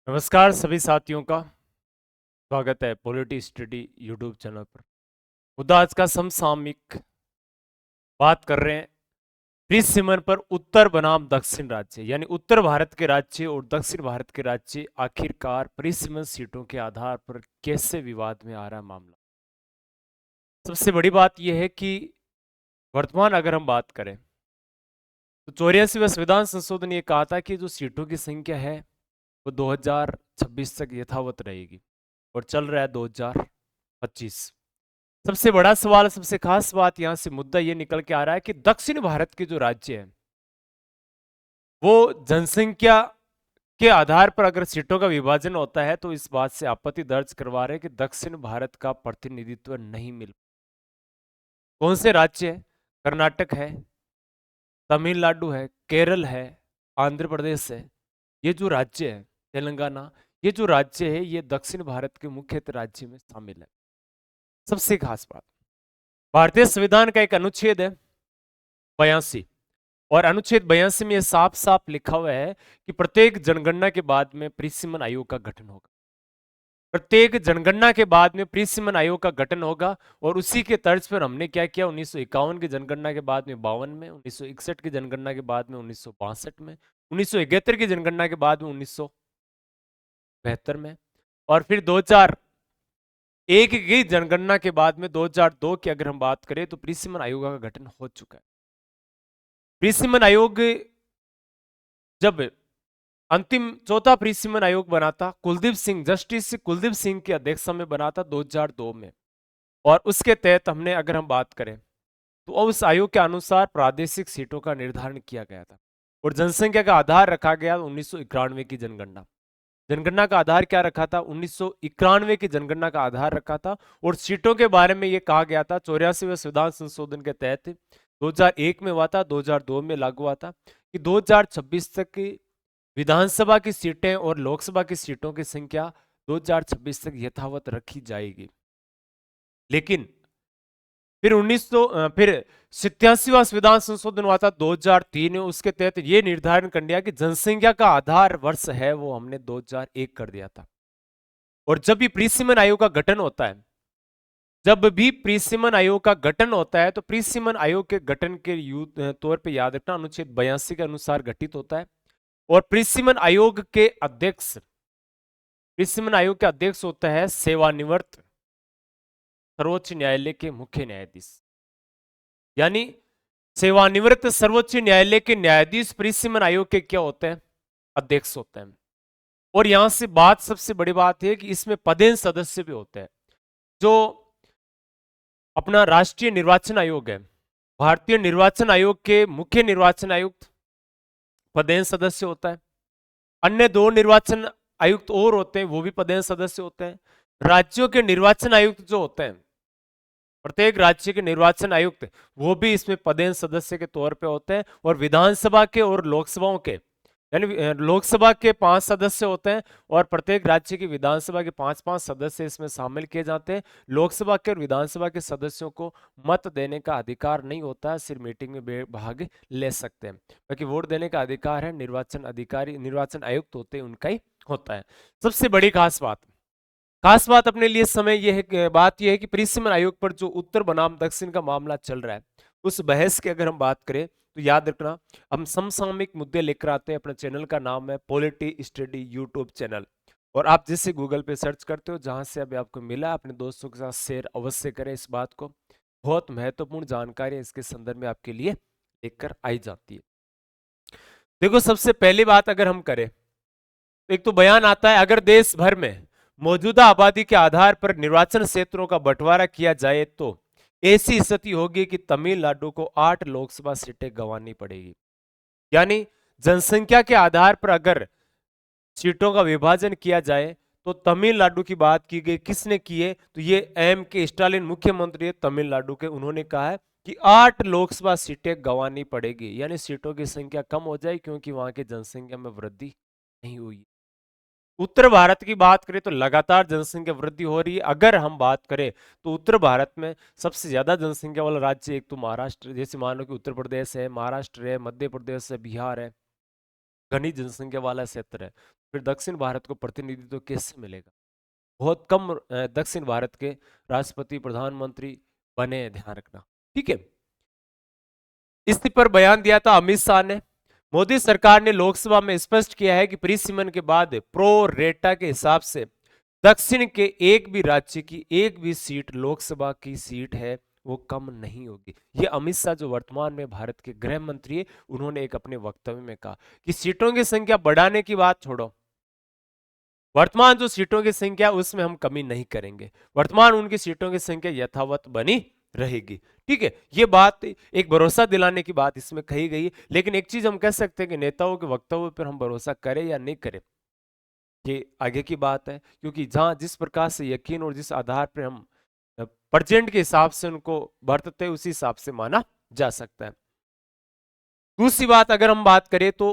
नमस्कार सभी साथियों का स्वागत है पॉलिटी स्टडी यूट्यूब चैनल पर। मुद्दा आज का समसामयिक बात कर रहे हैं प्रीत सिमन पर उत्तर बनाम दक्षिण राज्य, यानी उत्तर भारत के राज्य और दक्षिण भारत के राज्य आखिरकार प्रीत सिमन सीटों के आधार पर कैसे विवाद में आ रहा है मामला। सबसे बड़ी बात यह है कि वर्तमान अगर हम बात करें तो 84वें संविधान संशोधन ये कहा था कि जो सीटों की संख्या है वो 2026 तक यथावत रहेगी और चल रहा है 2025। सबसे बड़ा सवाल, सबसे खास बात यहां से मुद्दा ये निकल के आ रहा है कि दक्षिण भारत के जो राज्य है वो जनसंख्या के आधार पर अगर सीटों का विभाजन होता है तो इस बात से आपत्ति दर्ज करवा रहे हैं कि दक्षिण भारत का प्रतिनिधित्व नहीं मिल। कौन से राज्य है? कर्नाटक है, तमिलनाडु है, केरल है, आंध्र प्रदेश है। ये जो राज्य है, तेलंगाना, ये जो राज्य है ये दक्षिण भारत के मुख्य राज्य में शामिल है। सबसे खास बात, भारतीय संविधान का एक अनुच्छेद है 82 और अनुच्छेद 82 में यह साफ साफ लिखा हुआ है कि प्रत्येक जनगणना के बाद में प्रीसिमन आयोग का गठन होगा। प्रत्येक जनगणना के बाद में प्रीसिमन आयोग का गठन होगा और उसी के तर्ज पर हमने क्या किया, 1951 की जनगणना के बाद में 52 में, 1961 की जनगणना के बाद में 1962 में, 1971 की जनगणना के बाद में 1972 में और फिर 2001 की जनगणना के बाद में 2002 की अगर हम बात करें तो प्रीसिमन आयोग का गठन हो चुका है। प्रीसिमन आयोग जब अंतिम चौथा प्रीसिमन आयोग बना था, कुलदीप सिंह, जस्टिस कुलदीप सिंह की अध्यक्षता में बना था 2002 में, और उसके तहत हमने अगर हम बात करें तो उस आयोग के अनुसार प्रादेशिक सीटों का निर्धारण किया गया था और जनसंख्या का आधार रखा गया 1991 की जनगणना। जनगणना का आधार क्या रखा था? 1991 की जनगणना का आधार रखा था और सीटों के बारे में यह कहा गया था 84वें संविधान संशोधन के तहत 2001 में हुआ था, 2002 में लागू हुआ था कि 2026 तक की विधानसभा की सीटें और लोकसभा की सीटों की संख्या 2026 तक यथावत रखी जाएगी। लेकिन फिर 87वां संविधान संशोधन हुआ था 2003 में, उसके तहत यह निर्धारण कर दिया कि जनसंख्या का आधार वर्ष है वो हमने 2001 कर दिया था। और जब भी प्रीसिमन आयोग का गठन होता है, जब भी प्रीसिमन आयोग का गठन होता है तो प्रीसिमन आयोग के गठन के तौर पे याद रखना अनुच्छेद 82 के अनुसार गठित होता है और प्रीसिमन आयोग के अध्यक्ष, प्रीसिमन आयोग के अध्यक्ष होता है सेवानिवृत्त सर्वोच्च न्यायालय के मुख्य न्यायाधीश, यानी सेवानिवृत्त सर्वोच्च न्यायालय के न्यायाधीश प्रीसिमन आयोग के क्या होते हैं? अध्यक्ष होते हैं। और यहां से बात, सबसे बड़ी बात है कि इसमें पदेन सदस्य भी होते हैं। जो अपना राष्ट्रीय निर्वाचन आयोग है, भारतीय निर्वाचन आयोग के मुख्य निर्वाचन आयुक्त पदेन सदस्य होता है। अन्य दो निर्वाचन आयुक्त और होते हैं, वो भी पदेन सदस्य होते हैं। राज्यों के निर्वाचन आयुक्त जो होते हैं, प्रत्येक राज्य के निर्वाचन आयुक्त, वो भी इसमें पदेन सदस्य के तौर पे होते हैं। और विधानसभा के और लोकसभाओं के, यानी लोकसभा के 5 सदस्य होते हैं और प्रत्येक राज्य की विधानसभा के 5-5 सदस्य इसमें शामिल किए जाते हैं। लोकसभा के और विधानसभा के सदस्यों को मत देने का अधिकार नहीं होता है, सिर्फ मीटिंग में भाग ले सकते हैं। बाकी वोट देने का अधिकार है निर्वाचन अधिकारी, निर्वाचन आयुक्त होते हैं, उनका ही होता है। सबसे बड़ी खास बात अपने लिए समय यह है, बात यह है कि प्रीसिमन आयोग पर जो उत्तर बनाम दक्षिण का मामला चल रहा है, उस बहस की अगर हम बात करें तो याद रखना हम समसामयिक मुद्दे लेकर आते हैं। अपने चैनल का नाम है पॉलिटी स्टडी यूट्यूब चैनल, और आप जिससे गूगल पे सर्च करते हो, जहां से अभी आपको मिला, अपने दोस्तों के साथ शेयर अवश्य करें इस बात को। बहुत महत्वपूर्ण जानकारी इसके संदर्भ में आपके लिए लेकर आई जाती है। देखो, सबसे पहली बात अगर हम करें तो एक तो बयान आता है, अगर देश भर में मौजूदा आबादी के आधार पर निर्वाचन क्षेत्रों का बंटवारा किया जाए तो ऐसी स्थिति होगी कि तमिलनाडु को 8 लोकसभा सीटें गंवानी पड़ेगी। यानी जनसंख्या के आधार पर अगर सीटों का विभाजन किया जाए तो तमिलनाडु की बात की गई, किसने की है? तो ये M.K. स्टालिन मुख्यमंत्री है तमिलनाडु के, उन्होंने कहा है कि 8 लोकसभा सीटें गंवानी पड़ेगी, यानी सीटों की संख्या कम हो जाए क्योंकि वहां की जनसंख्या में वृद्धि नहीं हुई। उत्तर भारत की बात करें तो लगातार जनसंख्या वृद्धि हो रही है। अगर हम बात करें तो उत्तर भारत में सबसे ज्यादा जनसंख्या वाला राज्य एक तो महाराष्ट्र, जैसे मान लो कि उत्तर प्रदेश है, महाराष्ट्र है, मध्य प्रदेश है, बिहार है, घनी जनसंख्या वाला क्षेत्र है। फिर दक्षिण भारत को प्रतिनिधित्व कैसे मिलेगा? बहुत कम दक्षिण भारत के राष्ट्रपति प्रधानमंत्री बने हैं, ध्यान रखना। ठीक है, इस पर बयान दिया था अमित शाह ने। मोदी सरकार ने लोकसभा में स्पष्ट किया है कि प्रीसिमन के बाद प्रो रेटा के हिसाब से दक्षिण के एक भी राज्य की एक भी सीट लोकसभा की सीट है वो कम नहीं होगी। ये अमित शाह जो वर्तमान में भारत के गृह मंत्री है, उन्होंने एक अपने वक्तव्य में कहा कि सीटों की संख्या बढ़ाने की बात छोड़ो, वर्तमान जो सीटों की संख्या उसमें हम कमी नहीं करेंगे, वर्तमान उनकी सीटों की संख्या यथावत बनी रहेगी। ठीक है, ये बात एक भरोसा दिलाने की बात इसमें कही गई है। लेकिन एक चीज हम कह सकते हैं कि नेताओं के वक्तव्य पर हम भरोसा करें या नहीं करें, ये आगे की बात है, क्योंकि जहां जिस प्रकार से यकीन और जिस आधार पर हम प्रेजेंट के हिसाब से उनको बरतते उसी हिसाब से माना जा सकता है। दूसरी बात अगर हम बात करें तो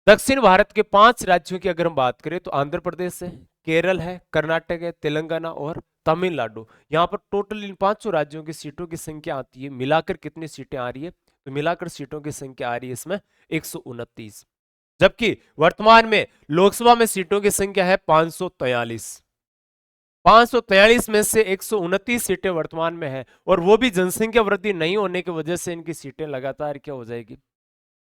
दक्षिण भारत के 5 राज्यों की अगर हम बात करें तो आंध्र प्रदेश है, केरल है, कर्नाटक है, तेलंगाना और तमिलनाडु। यहां पर टोटल इन 5 राज्यों की सीटों की संख्या आती है, मिलाकर कितनी सीटें आ रही है, तो मिलाकर सीटों की संख्या आ रही है इसमें 129, जबकि वर्तमान में लोकसभा में सीटों की संख्या है 543। 543 में से 129 सीटें वर्तमान में है, और वो भी जनसंख्या वृद्धि नहीं होने की वजह से इनकी सीटें लगातार क्या हो जाएगी।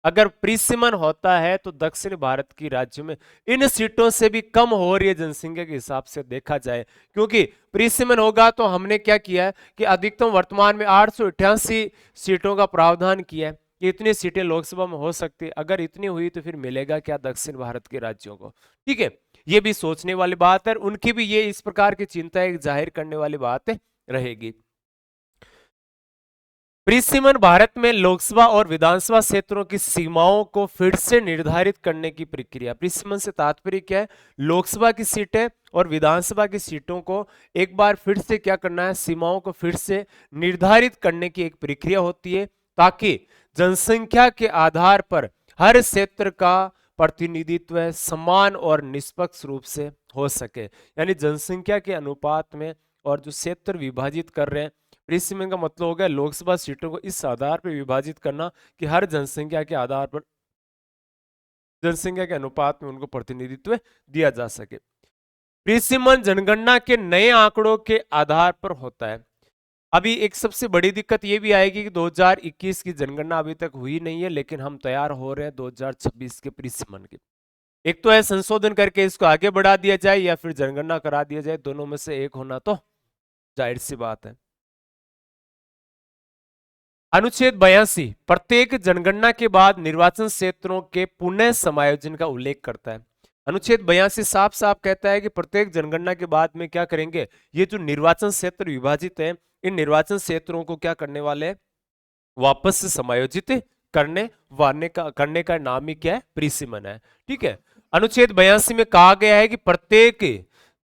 अगर प्रीसिमन होता है तो दक्षिण भारत की राज्यों में इन सीटों से भी कम हो रही है जनसंख्या के हिसाब से देखा जाए, क्योंकि प्रीसिमन होगा तो हमने क्या किया है कि अधिकतम वर्तमान में 888 सीटों का प्रावधान किया है कि इतनी सीटें लोकसभा में हो सकती है। अगर इतनी हुई तो फिर मिलेगा क्या दक्षिण भारत के राज्यों को। ठीक है, ये भी सोचने वाली बात है, उनकी भी ये इस प्रकार की चिंता जाहिर करने वाली बात रहेगी। प्रीसिमन भारत में लोकसभा और विधानसभा क्षेत्रों की सीमाओं को फिर से निर्धारित करने की प्रक्रिया। प्रीसिमन से तात्पर्य क्या है, लोकसभा की सीटें और विधानसभा की सीटों को एक बार फिर से क्या करना है, सीमाओं को फिर से निर्धारित करने की एक प्रक्रिया होती है, ताकि जनसंख्या के आधार पर हर क्षेत्र का प्रतिनिधित्व समान और निष्पक्ष रूप से हो सके। यानी जनसंख्या के अनुपात में और जो क्षेत्र विभाजित कर रहे हैं, प्रीसिमन का मतलब हो गया लोकसभा सीटों को इस आधार पर विभाजित करना कि हर जनसंख्या के आधार पर, जनसंख्या के अनुपात में उनको प्रतिनिधित्व दिया जा सके। प्रीसिमन जनगणना के नए आंकड़ों के आधार पर होता है। अभी एक सबसे बड़ी दिक्कत ये भी आएगी कि 2021 की जनगणना अभी तक हुई नहीं है, लेकिन हम तैयार हो रहे हैं 2026 के प्रीसिमन के। एक तो है संशोधन करके इसको आगे बढ़ा दिया जाए या फिर जनगणना करा दिया जाए, दोनों में से एक होना तो जाहिर सी बात है। अनुच्छेद 82 प्रत्येक जनगणना के बाद निर्वाचन क्षेत्रों के पुनः समायोजन का उल्लेख करता है। अनुच्छेद 82 साफ साफ कहता है कि प्रत्येक जनगणना के बाद में क्या करेंगे, ये जो निर्वाचन क्षेत्र विभाजित है, इन निर्वाचन क्षेत्रों को क्या करने वाले हैं, वापस से समायोजित करने का नाम ही क्या है, प्रीसिमन है। ठीक है, अनुच्छेद 82 में कहा गया है कि प्रत्येक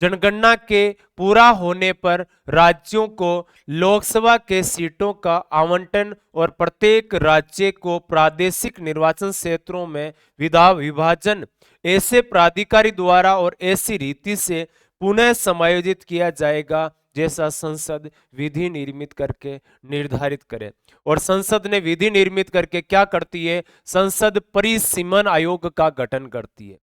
जनगणना के पूरा होने पर राज्यों को लोकसभा के सीटों का आवंटन और प्रत्येक राज्य को प्रादेशिक निर्वाचन क्षेत्रों में विभाजन ऐसे प्राधिकारी द्वारा और ऐसी रीति से पुनः समायोजित किया जाएगा जैसा संसद विधि निर्मित करके निर्धारित करे। और संसद ने विधि निर्मित करके क्या करती है, संसद परिसीमन आयोग का गठन करती है।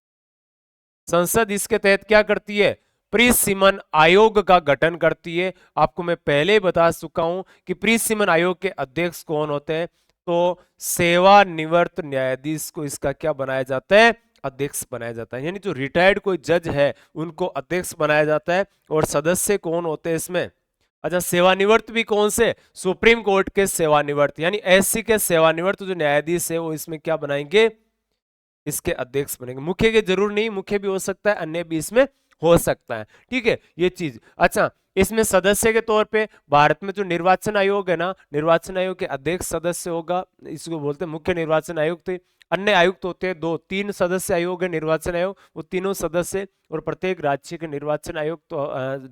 संसद इसके तहत क्या करती है, प्रीसिमन आयोग का गठन करती है। आपको मैं पहले ही बता चुका हूं कि प्रीसिमन आयोग के अध्यक्ष कौन होते हैं, तो सेवानिवृत्त न्यायाधीश को इसका क्या बनाया जाता है, अध्यक्ष बनाया जाता है। यानी जो रिटायर्ड कोई जज है उनको अध्यक्ष बनाया जाता है। और सदस्य कौन होते हैं इसमें, अच्छा सेवानिवृत्त भी कौन से, सुप्रीम कोर्ट के सेवानिवृत्त, यानी एससी के सेवानिवृत्त जो न्यायाधीश है वो इसमें क्या बनाएंगे, इसके अध्यक्ष बनेंगे। मुख्य के जरूर नहीं, मुख्य भी हो सकता है, अन्य भी इसमें हो सकता है। ठीक है, ये चीज। अच्छा, इसमें सदस्य के तौर पे भारत में जो निर्वाचन आयोग है ना, निर्वाचन आयोग के अध्यक्ष सदस्य होगा, इसको बोलते हैं मुख्य निर्वाचन आयुक्त। अन्य आयुक्त होते हैं 2-3 सदस्य आयोग है निर्वाचन आयोग, वो तीनों सदस्य, और प्रत्येक राज्य के निर्वाचन आयोग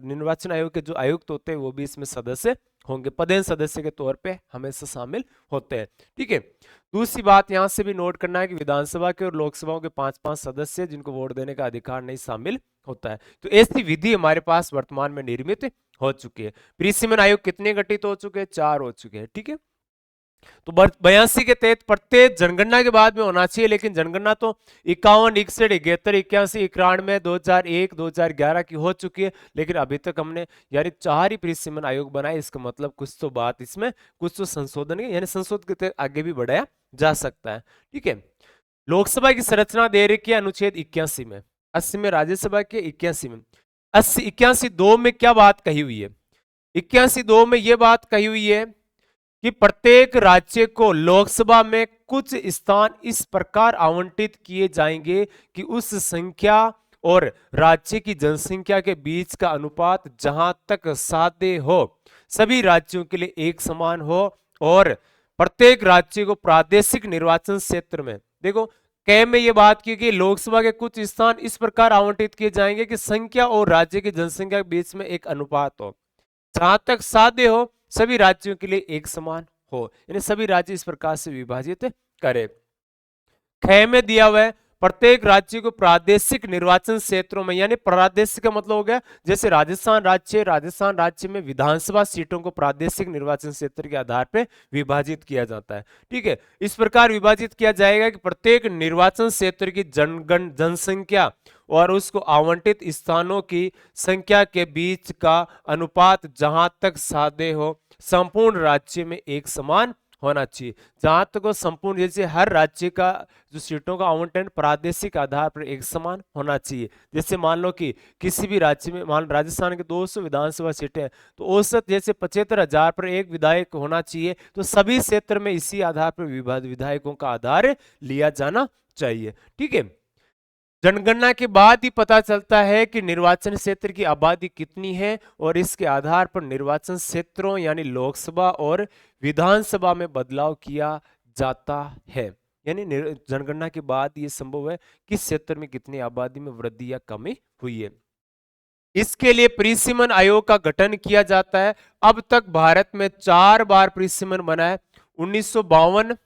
निर्वाचन आयोग के जो आयुक्त होते हैं वो भी इसमें सदस्य होंगे, पदेन सदस्य के तौर पे हमेशा शामिल होते हैं। ठीक है, दूसरी बात यहां से भी नोट करना है कि विधानसभा के और लोकसभाओं के 5-5 सदस्य जिनको वोट देने का अधिकार नहीं शामिल होता है। तो ऐसी विधि हमारे पास वर्तमान में निर्मित हो चुकी है। प्रीसिमन आयोग कितने गठित हो चुके हैं, 4 हो चुके हैं। ठीक है, तो 82 के तहत प्रत्येक जनगणना के बाद में होना चाहिए, लेकिन जनगणना तो 51, 61, 71, 81, 91, 2001, 2011 की हो चुकी है, लेकिन अभी तक हमने यानी 4 ही परिसीमन आयोग बनाए। इसका मतलब कुछ तो बात इसमें, कुछ तो संशोधन है, यानी संशोधन के तहत आगे भी बढ़ाया जा सकता है। ठीक है, लोकसभा की संरचना दे रखी है अनुच्छेद 81 में, 80 में राज्यसभा के, 81 में। 81(2) में क्या बात कही हुई है? 81(2) में यह बात कही हुई है कि प्रत्येक राज्य को लोकसभा में कुछ स्थान इस प्रकार आवंटित किए जाएंगे कि उस संख्या और राज्य की जनसंख्या के बीच का अनुपात जहां तक साध्य हो सभी राज्यों के लिए एक समान हो, और प्रत्येक राज्य को प्रादेशिक निर्वाचन क्षेत्र में, देखो कै में यह बात की कि लोकसभा के कुछ स्थान इस प्रकार आवंटित किए जाएंगे कि संख्या और राज्य की जनसंख्या के बीच में एक अनुपात हो, जहां तक साध्य हो सभी राज्यों के लिए एक समान हो, यानी सभी राज्य इस प्रकार से विभाजित करे। ख में दिया हुआ है प्रत्येक राज्य को प्रादेशिक निर्वाचन क्षेत्रों में, यानी प्रादेशिक का मतलब हो गया जैसे राजस्थान राज्य में विधानसभा सीटों को प्रादेशिक निर्वाचन क्षेत्र के आधार पर विभाजित किया जाता है। ठीक है, इस प्रकार विभाजित किया जाएगा कि प्रत्येक निर्वाचन क्षेत्र की जनसंख्या और उसको आवंटित स्थानों की संख्या के बीच का अनुपात जहां तक साध्य हो संपूर्ण राज्य में एक समान होना चाहिए। जहां तक वो संपूर्ण, जैसे हर राज्य का जो सीटों का आवंटन प्रादेशिक आधार पर एक समान होना चाहिए। जैसे मान लो कि किसी भी राज्य में, मान राजस्थान के 200 विधानसभा सीटें हैं, तो औसत जैसे 75,000 पर एक विधायक होना चाहिए, तो सभी क्षेत्र में इसी आधार पर विधायकों का आधार लिया जाना चाहिए। ठीक है, जनगणना के बाद ही पता चलता है कि निर्वाचन क्षेत्र की आबादी कितनी है, और इसके आधार पर निर्वाचन क्षेत्रों यानी लोकसभा और विधानसभा में बदलाव किया जाता है। यानी जनगणना के बाद ये संभव है किस क्षेत्र में कितनी आबादी में वृद्धि या कमी हुई है। इसके लिए परिसीमन आयोग का गठन किया जाता है। अब तक भारत में 4 बार परिसीमन बना है, 1952,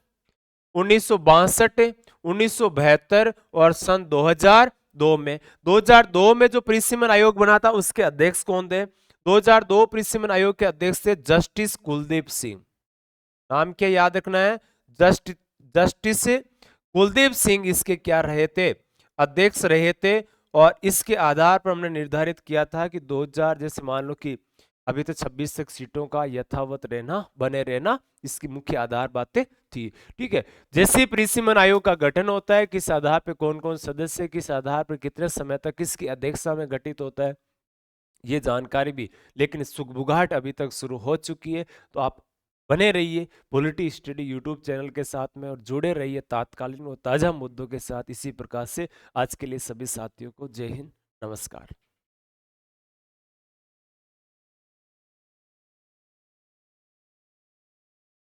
1962, 1972 और सन 2002 में। 2002 में जो परिसीमन आयोग बना था उसके अध्यक्ष कौन थे? 2002 परिसीमन आयोग के अध्यक्ष थे जस्टिस कुलदीप सिंह। नाम क्या याद रखना है? जस्टिस कुलदीप सिंह इसके क्या रहे थे? अध्यक्ष रहे थे। और इसके आधार पर हमने निर्धारित किया था कि 2000, जैसे मान लो कि अभी तो 26 तक सीटों का यथावत रहना, बने रहना इसकी मुख्य आधार बातें थी। ठीक है, जैसे परिसीमन आयोग का गठन होता है, किस आधार पर कौन कौन सदस्य, किस आधार पर कितने समय तक किसकी अध्यक्षता में गठित होता है, ये जानकारी भी, लेकिन सुगबुगाहट अभी तक शुरू हो चुकी है। तो आप बने रहिए पॉलिटी स्टडी यूट्यूब चैनल के साथ में और जुड़े रहिए तात्कालीन और ताजा मुद्दों के साथ। इसी प्रकार से आज के लिए सभी साथियों को जय हिंद, नमस्कार।